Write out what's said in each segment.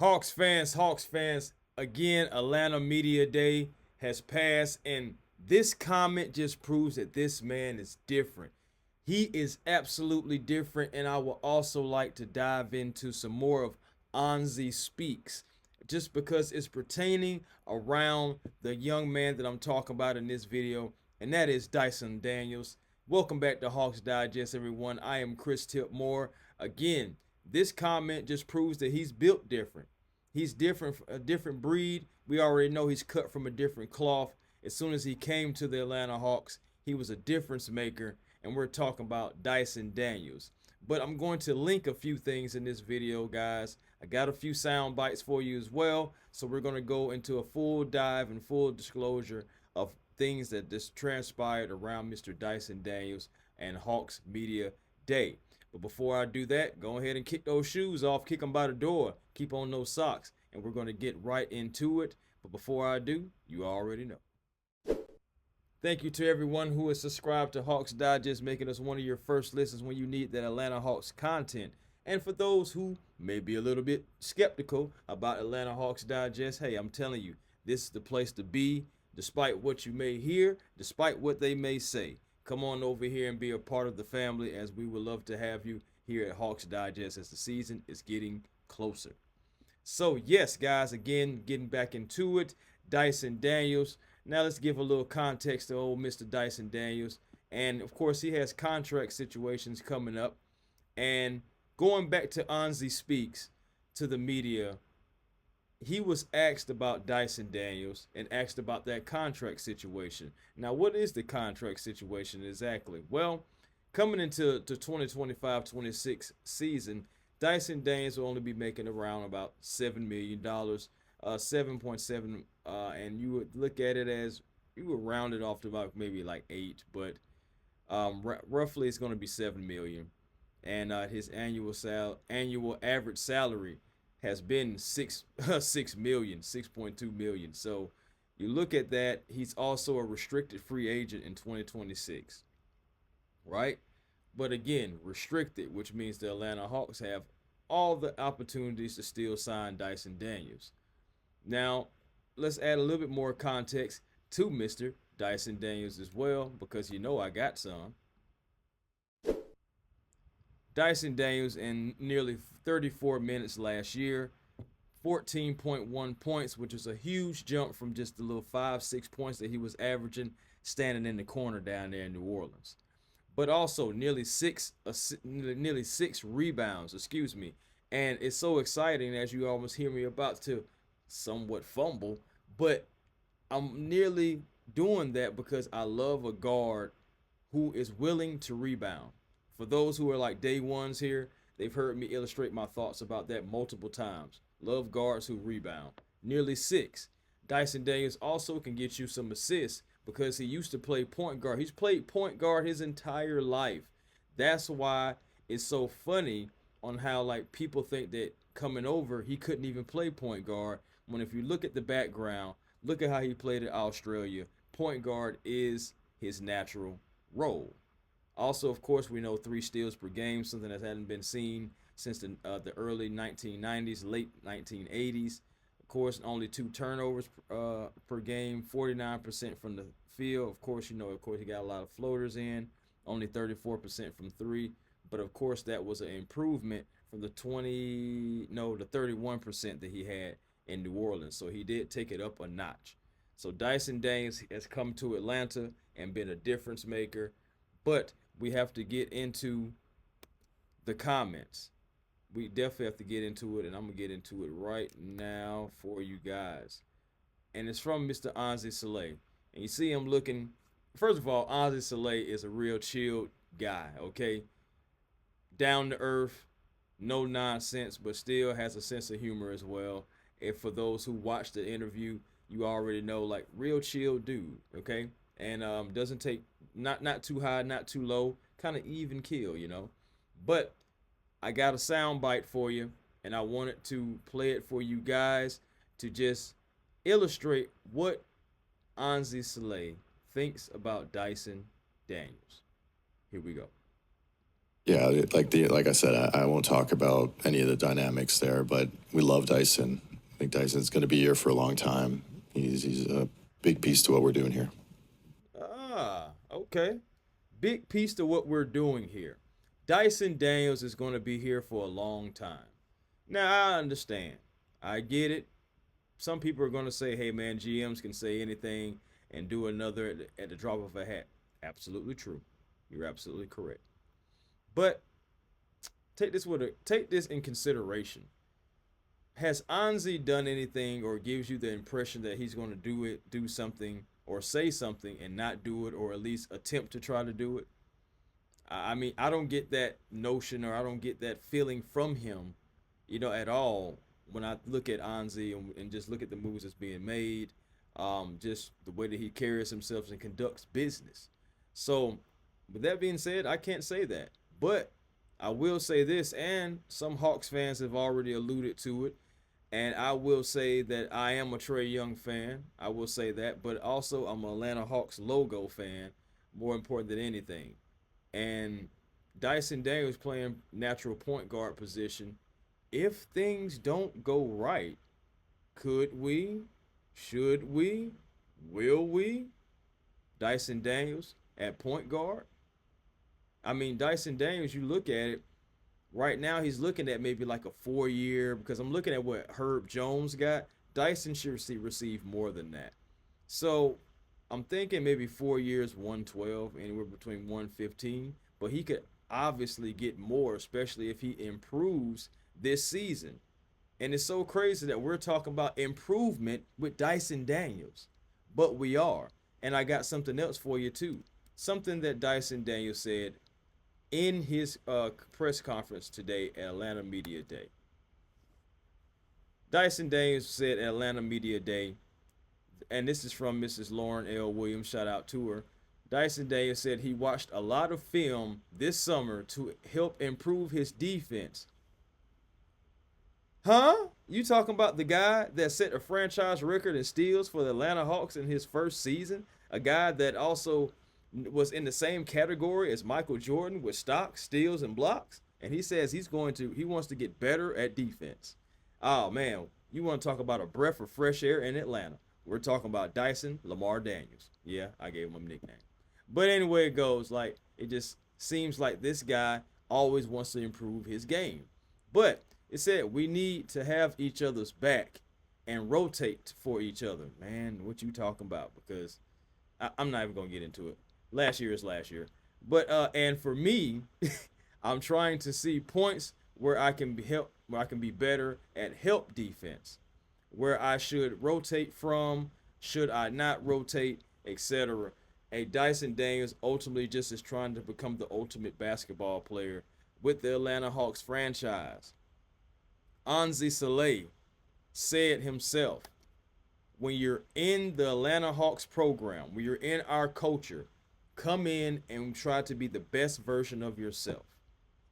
Hawks fans, again, Atlanta Media Day has passed, and this comment just proves that this man is different. He is absolutely different, and I would also like to dive into some more of Onsi Speaks, just because it's pertaining around the young man that I'm talking about in this video, and that is Dyson Daniels. Welcome back to Hawks Digest, everyone. I am Chris Tipmore. Again, this comment just proves that he's built different. He's different, a different breed. We already know he's cut from a different cloth. As soon as he came to the Atlanta Hawks, he was a difference maker, and we're talking about Dyson Daniels. But I'm going to link a few things in this video, guys. I got a few sound bites for you as well. So we're going to go into a full dive and full disclosure of things that just transpired around Mr. Dyson Daniels and Hawks Media Day. But before I do that, go ahead and kick those shoes off, kick them by the door, keep on those socks, and we're going to get right into it. But before I do, you already know. Thank you to everyone who is subscribed to Hawks Digest, making us one of your first listens when you need that Atlanta Hawks content. And for those who may be a little bit skeptical about Atlanta Hawks Digest, hey, I'm telling you, this is the place to be, despite what you may hear, despite what they may say. Come on over here and be a part of the family, as we would love to have you here at Hawks Digest as the season is getting closer. So yes, guys, again, getting back into it, Dyson Daniels. Now let's give a little context to old Mr. Dyson Daniels. And of course, he has contract situations coming up. And going back to Onsi Speaks to the media, he was asked about Dyson Daniels and asked about that contract situation. Now, what is the contract situation exactly? Well, coming into the 2025-26 season, Dyson Daniels will only be making around about $7 million, 7.7, and you would look at it as, you would round it off to about maybe like 8, but roughly it's going to be 7 million. And his annual average salary has been 6 million, 6.2 million. So you look at that, he's also a restricted free agent in 2026, right? But again, restricted, which means the Atlanta Hawks have all the opportunities to still sign Dyson Daniels. Now, let's add a little bit more context to Mr. Dyson Daniels as well, because you know I got some. Dyson Daniels in nearly 34 minutes last year, 14.1 points, which is a huge jump from just the little 5-6 points that he was averaging standing in the corner down there in New Orleans. But also nearly six rebounds, excuse me. And it's so exciting, as you almost hear me about to somewhat fumble, but I'm nearly doing that because I love a guard who is willing to rebound. For those who are like day ones here, they've heard me illustrate my thoughts about that multiple times. Love guards who rebound. Nearly 6. Dyson Daniels also can get you some assists because he used to play point guard. He's played point guard his entire life. That's why it's so funny on how like people think that coming over he couldn't even play point guard, when if you look at the background, look at how he played at Australia. Point guard is his natural role. Also, of course, we know 3 steals per game, something that hadn't been seen since the early 1990s, late 1980s. Of course, only 2 turnovers per game, 49% from the field. Of course, he got a lot of floaters in, only 34% from 3. But of course, that was an improvement from the 31% that he had in New Orleans. So he did take it up a notch. So Dyson Daniels has come to Atlanta and been a difference maker. But we have to get into the comments. We definitely have to get into it, and I'm going to get into it right now for you guys. And it's from Mr. Onsi Saleh. And you see him looking, first of all, Onsi Saleh is a real chilled guy, okay? Down to earth, no nonsense, but still has a sense of humor as well. And for those who watched the interview, you already know, like, real chill dude, okay? And doesn't take, not too high, not too low, kind of even keel, you know. But I got a sound bite for you, and I wanted to play it for you guys to just illustrate what Onsi Saleh thinks about Dyson Daniels. Here we go. Yeah, like I said, I won't talk about any of the dynamics there, but we love Dyson. I think Dyson's going to be here for a long time. He's a big piece to what we're doing here. Okay. Big piece to what we're doing here. Dyson Daniels is going to be here for a long time. Now, I understand. I get it. Some people are going to say, hey, man, GMs can say anything and do another at the drop of a hat. Absolutely true. You're absolutely correct. But take this in consideration. Has Onsi done anything or gives you the impression that he's going to do something, or say something and not do it, or at least attempt to try to do it? I mean, I don't get that notion, or I don't get that feeling from him, at all when I look at Onsi and just look at the moves that's being made, just the way that he carries himself and conducts business. So, with that being said, I can't say that. But I will say this, and some Hawks fans have already alluded to it, and I will say that I am a Trae Young fan. I will say that, but also I'm an Atlanta Hawks logo fan, more important than anything. And Dyson Daniels playing natural point guard position. If things don't go right, could we, should we, will we? Dyson Daniels at point guard? I mean, Dyson Daniels, you look at it, right now he's looking at maybe like a 4 year, because I'm looking at what Herb Jones got. Dyson should receive more than that. So I'm thinking maybe 4 years, 112, anywhere between 115. But he could obviously get more, especially if he improves this season. And it's so crazy that we're talking about improvement with Dyson Daniels, but we are. And I got something else for you too. Something that Dyson Daniels said in his press conference today at Atlanta Media Day. Dyson Daniels said at Atlanta Media Day, and this is from Mrs. Lauren L. Williams, shout out to her. Dyson Daniels said he watched a lot of film this summer to help improve his defense. Huh? You talking about the guy that set a franchise record in steals for the Atlanta Hawks in his first season? A guy that also was in the same category as Michael Jordan with stocks, steals, and blocks? And he says he wants to get better at defense. Oh man, you want to talk about a breath of fresh air in Atlanta? We're talking about Dyson Lamar Daniels. Yeah, I gave him a nickname. But anyway, it goes, like, it just seems like this guy always wants to improve his game. But it said we need to have each other's back and rotate for each other. Man, what you talking about? Because I'm not even gonna get into it. Last year is last year. But and for me, I'm trying to see points where I can be better at help defense, where I should rotate from, should I not rotate, etc. A Dyson Daniels ultimately just is trying to become the ultimate basketball player with the Atlanta Hawks franchise. Onsi Saleh said himself, when you're in the Atlanta Hawks program, when you're in our culture, come in and try to be the best version of yourself.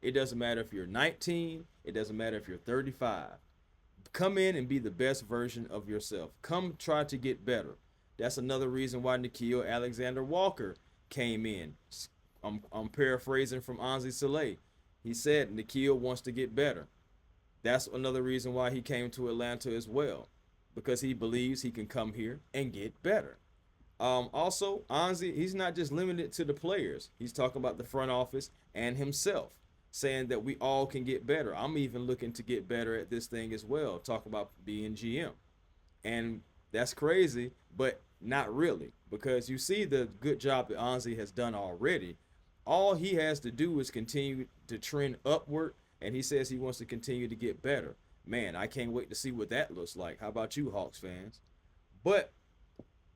It doesn't matter if you're 19, it doesn't matter if you're 35. Come in and be the best version of yourself. Come try to get better. That's another reason why Nickeil Alexander Walker came in. I'm paraphrasing from Onsi Saleh. He said Nickeil wants to get better. That's another reason why he came to Atlanta as well, because he believes he can come here and get better. Also, Onsi, he's not just limited to the players. He's talking about the front office and himself, saying that we all can get better. I'm even looking to get better at this thing as well. Talk about being GM. And that's crazy, but not really, because you see the good job that Onsi has done already. All he has to do is continue to trend upward, and he says he wants to continue to get better. Man, I can't wait to see what that looks like. How about you, Hawks fans? But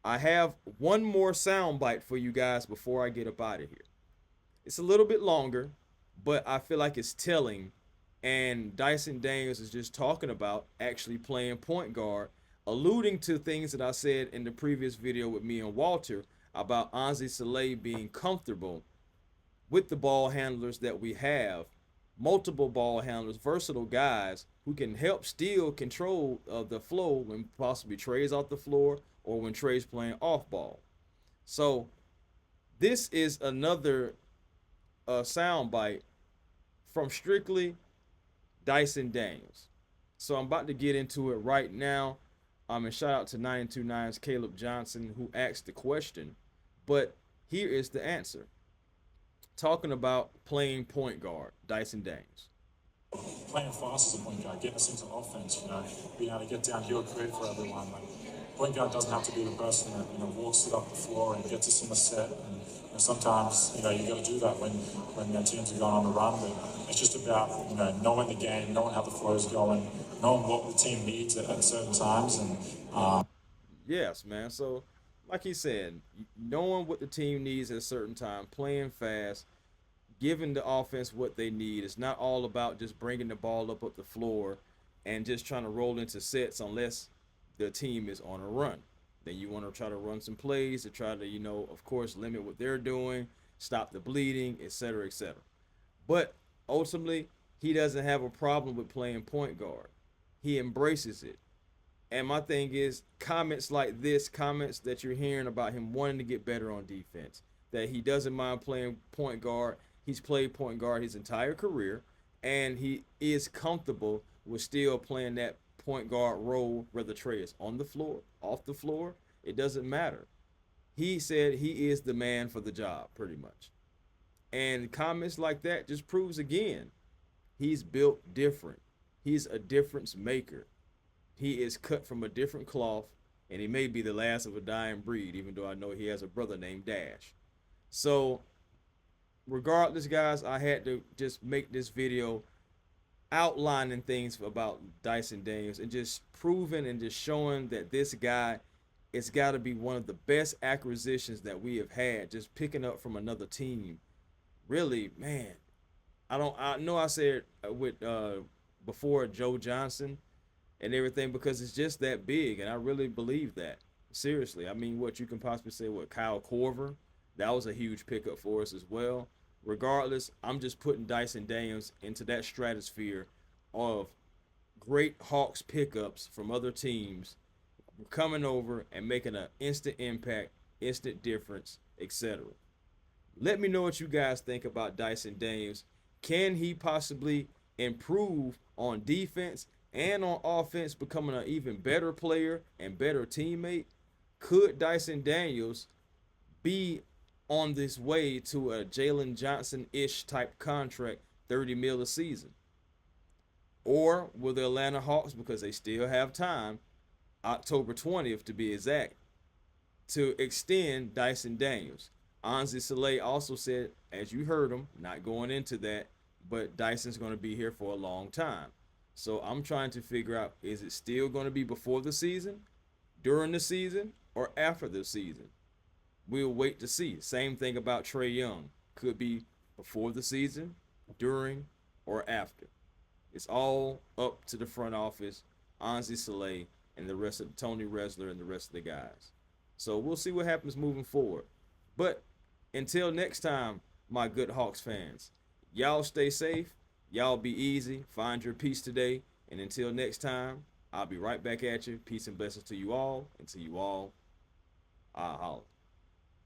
I have one more soundbite for you guys before I get up out of here. It's a little bit longer, but I feel like it's telling. And Dyson Daniels is just talking about actually playing point guard, alluding to things that I said in the previous video with me and Walter about Onsi Saleh being comfortable with the ball handlers that we have, multiple ball handlers, versatile guys who can help steal control of the flow when possibly Trae's off the floor or when Trae's playing off ball. So this is another soundbite from strictly Dyson Daniels. So I'm about to get into it right now. And shout out to 929's Caleb Johnson who asked the question. But here is the answer. Talking about playing point guard, Dyson Daniels. Playing fast as a point guard, getting us into offense, being able to get downhill, create for everyone. Like, point guard doesn't have to be the person that walks it up the floor and gets us in the set. And sometimes you got to do that when teams are going on the run. But it's just about knowing the game, knowing how the flow is going, knowing what the team needs at certain times, and Yes, man. So, like he said, knowing what the team needs at a certain time, playing fast, giving the offense what they need. It's not all about just bringing the ball up the floor and just trying to roll into sets unless the team is on a run. Then you want to try to run some plays to try to, of course, limit what they're doing, stop the bleeding, etc., etc. But ultimately, he doesn't have a problem with playing point guard. He embraces it. And my thing is, comments like this, comments that you're hearing about him wanting to get better on defense, that he doesn't mind playing point guard. He's played point guard his entire career, and he is comfortable with still playing that point guard role, whether Trae is on the floor, off the floor, it doesn't matter. He said he is the man for the job, pretty much. And comments like that just proves again, he's built different. He's a difference maker. He is cut from a different cloth, and he may be the last of a dying breed, even though I know he has a brother named Dash. So, regardless, guys, I had to just make this video outlining things about Dyson Daniels and just proving and just showing that this guy, it's got to be one of the best acquisitions that we have had, just picking up from another team. Really, man, I know I said with before Joe Johnson and everything, because it's just that big, and I really believe that. Seriously, I mean, what you can possibly say with Kyle Korver, that was a huge pickup for us as well. Regardless, I'm just putting Dyson Daniels into that stratosphere of great Hawks pickups from other teams coming over and making an instant impact, instant difference, etc. Let me know what you guys think about Dyson Daniels. Can he possibly improve on defense and on offense, becoming an even better player and better teammate? Could Dyson Daniels be on this way to a Jalen Johnson-ish type contract, 30 mil a season? Or will the Atlanta Hawks, because they still have time, October 20th to be exact, to extend Dyson Daniels? Onsi Saleh also said, as you heard him, not going into that, but Dyson's going to be here for a long time. So I'm trying to figure out, is it still going to be before the season, during the season, or after the season? We'll wait to see. Same thing about Trae Young. Could be before the season, during, or after. It's all up to the front office, Onsi Saleh, and the rest of Tony Resler and the rest of the guys. So we'll see what happens moving forward. But until next time, my good Hawks fans, y'all stay safe. Y'all be easy. Find your peace today. And until next time, I'll be right back at you. Peace and blessings to you all. And to you all, I'll holler.